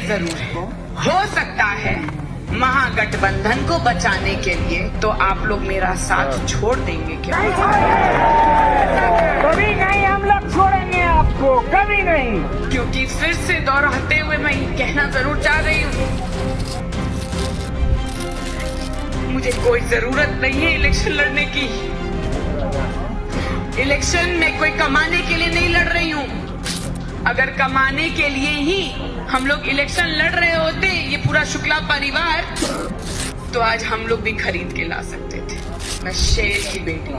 जरूर है। हो सकता है महागठबंधन को बचाने के लिए तो आप लोग मेरा साथ छोड़ देंगे क्या? कभी नहीं हम लोग छोड़ेंगे आपको, कभी नहीं। क्योंकि फिर से दोहराते हुए मैं ये कहना जरूर चाह रही हूँ, मुझे कोई जरूरत नहीं है इलेक्शन लड़ने की। इलेक्शन में कोई कमाने के लिए नहीं लड़ रही हूँ। अगर कमाने के लिए ही हम लोग इलेक्शन लड़ रहे होते, ये पूरा शुक्ला परिवार, तो आज हम लोग भी खरीद के ला सकते थे। मैं शेर की बेटी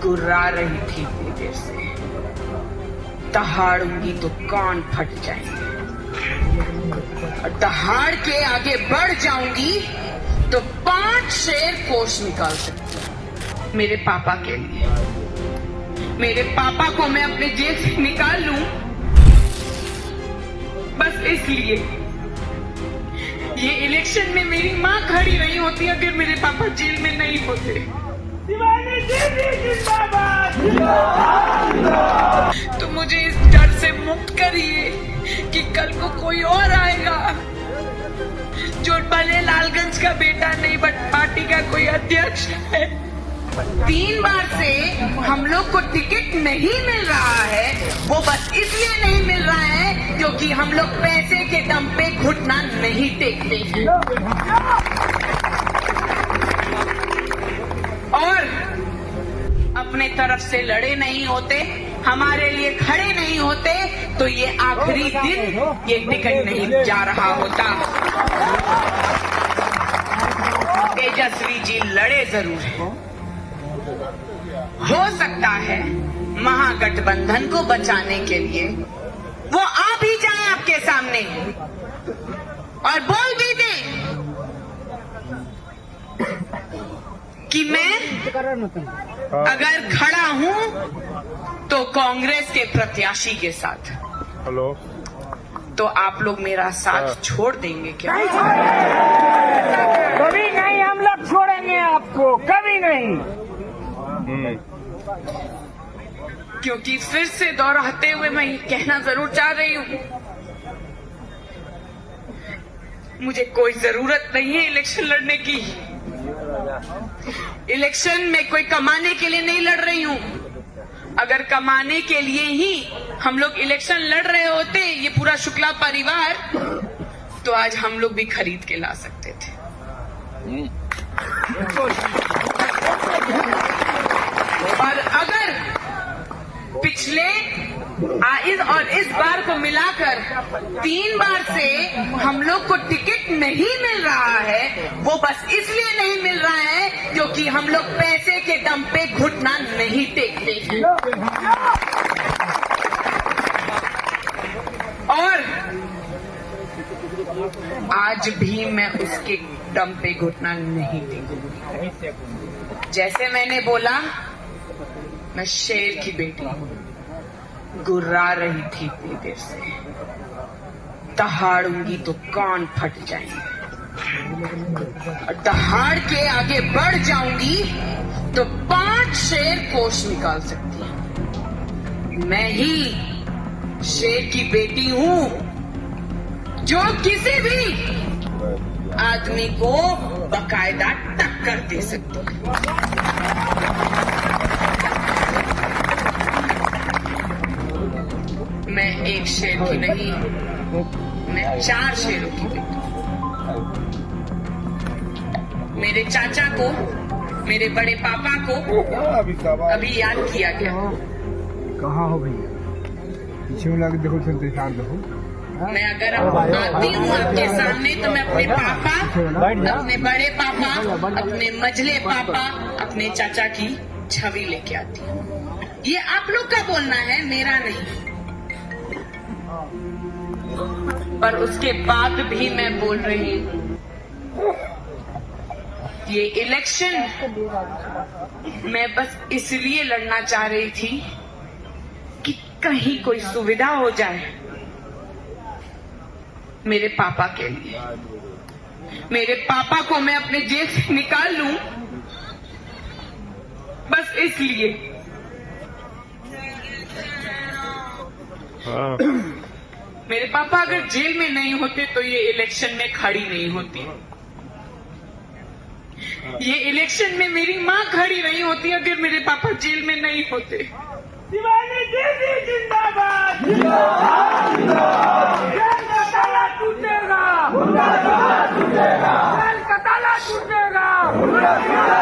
गुर्रा रही थी इतनी देर से, दहाड़ूंगी तो कान फट जाएंगे, और दहाड़ के आगे बढ़ जाऊंगी तो 5 शेर कोष निकाल सकती हूँ। मेरे पापा के लिए, मेरे पापा को मैं अपने जेल से निकाल लूं, बस इसलिए। ये इलेक्शन में मेरी माँ खड़ी नहीं होती अगर मेरे पापा जेल में नहीं होते। तो मुझे इस डर से मुक्त करिए कि कल को कोई और आएगा जो भले लालगंज का बेटा नहीं बट पार्टी का कोई अध्यक्ष है। 3 बार से हम लोग को टिकट नहीं मिल रहा है, वो बस इसलिए नहीं मिल रहा है क्योंकि हम लोग पैसे के दम पे घुटना नहीं टेकते हैं। और अपने तरफ से लड़े नहीं होते, हमारे लिए खड़े नहीं होते, तो ये आखिरी दिन ये टिकट नहीं जा रहा होता। तेजस्वी जी लड़े जरूर हैं। हो सकता है महागठबंधन को बचाने के लिए वो आ भी जाए आपके सामने और बोल भी दे कि मैं अगर खड़ा हूं तो कांग्रेस के प्रत्याशी के साथ। हेलो, तो आप लोग मेरा साथ छोड़ देंगे क्या? कभी नहीं हम लोग छोड़ेंगे आपको, कभी नहीं। क्योंकि फिर से दोहराते हुए मैं ये कहना जरूर चाह रही हूँ, मुझे कोई जरूरत नहीं है इलेक्शन लड़ने की। इलेक्शन में कोई कमाने के लिए नहीं लड़ रही हूँ। अगर कमाने के लिए ही हम लोग इलेक्शन लड़ रहे होते, ये पूरा शुक्ला परिवार, तो आज हम लोग भी खरीद के ला सकते थे। और अगर पिछले इस बार को मिलाकर 3 बार से हम लोग को टिकट नहीं मिल रहा है, वो बस इसलिए नहीं मिल रहा है क्योंकि हम लोग पैसे के दम पे घुटना नहीं टेकते हैं। और आज भी मैं उसके दम पे घुटना नहीं टेकूंगी। जैसे मैंने बोला, मैं शेर की बेटी गुर्रा रही थी इतनी देर से, दहाड़ूंगी तो कान फट जाएंगे, और दहाड़ के आगे बढ़ जाऊंगी तो 5 शेर कोष निकाल सकती हूँ। मैं ही शेर की बेटी हूँ जो किसी भी आदमी को बकायदा टक्कर दे सकती है। मैं एक शेर की नहीं, मैं 4 शेरों की बेटी। मेरे चाचा को, मेरे बड़े पापा को अभी याद किया गया। कहाँ हो भैया? पीछे में लगे देखो, चलते साथ देखो। मैं अगर आती हूँ आपके सामने तो मैं अपने पापा, अपने बड़े पापा, अपने मझले पापा, अपने चाचा की छवि लेके आती हूँ। ये आप लोग का बोलना है, मेरा नहीं। पर उसके बाद भी मैं बोल रही हूँ, ये इलेक्शन मैं बस इसलिए लड़ना चाह रही थी कि कहीं कोई सुविधा हो जाए मेरे पापा के लिए। मेरे पापा को मैं अपने जेल से निकाल लूं, बस इसलिए। मेरे पापा अगर जेल में नहीं होते तो ये इलेक्शन में खड़ी नहीं होती। ये इलेक्शन में मेरी माँ खड़ी नहीं होती अगर मेरे पापा जेल में नहीं होते। शिवानी दीदी जिंदाबाद, जिंदाबाद, जिंदाबाद। जेल का ताला टूटेगा, जेल का ताला टूटेगा,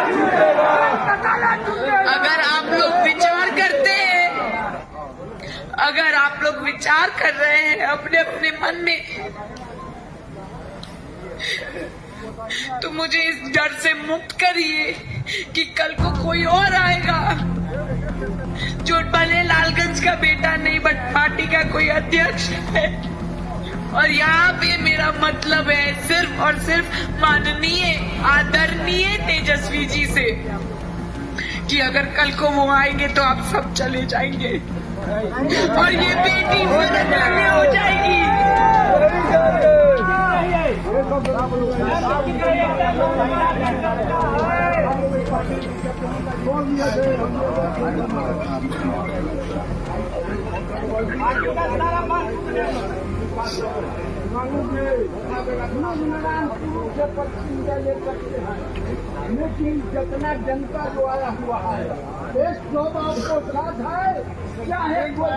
जेल का ताला टूटेगा। अगर आप लोग विचार करते हैं, अगर आप लोग विचार कर रहे हैं अपने अपने मन में, तो मुझे इस डर से मुक्त करिए कि कल को कोई और आएगा जो भले लालगंज का बेटा नहीं बट पार्टी का कोई अध्यक्ष है। और यहाँ पे मेरा मतलब है सिर्फ और सिर्फ माननीय आदरणीय तेजस्वी जी से कि अगर कल को वो आएंगे तो आप सब चले जाएंगे और ये बेटी फर्क वाले हो जाएगी। लेकिन जितना जनता जो आया हुआ है देश को आपको साथ है, चाहे कोई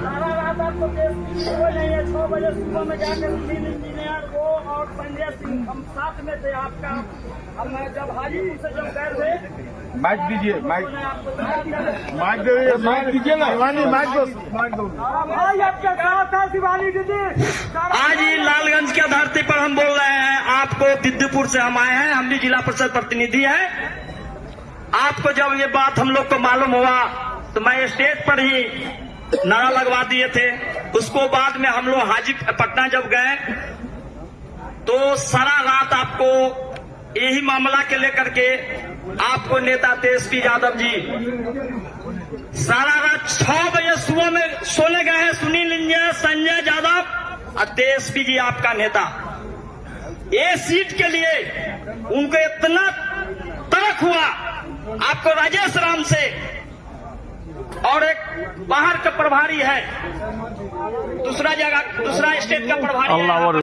सारा रात आपको देश नहीं है। 6 बजे सुबह में जाकर तीन इंजीनियर को और संजय सिंह हम साथ में थे आपका। हम जब हाजीपुर से जब गए थे, माइक दीजिए, माइक दीजिए, माइक दीजिए ना शिवानी, माइक दो। भाई आपके साथ है शिवानी दीदी। आज ही लालगंज के धरती पर हम बोल रहे हैं, आपको दिद्दीपुर से हम आए हैं, हम भी जिला परिषद प्रतिनिधि हैं। आपको जब ये बात हम लोग को मालूम हुआ तो मैं स्टेज पर ही नारा लगवा दिए थे। उसको बाद में हम लोग पटना जब गए तो सारा रात आपको यही मामला के लेकर के आपको नेता तेजस्वी यादव जी सारा रात 6 बजे सुबह में सोने गए हैं। सुनील इंजन, संजय यादव और तेजस्वी जी आपका नेता, ये सीट के लिए उनको इतना तड़क हुआ। आपको राजेश राम से और एक बाहर का प्रभारी है, दूसरा स्टेट का प्रभारी है।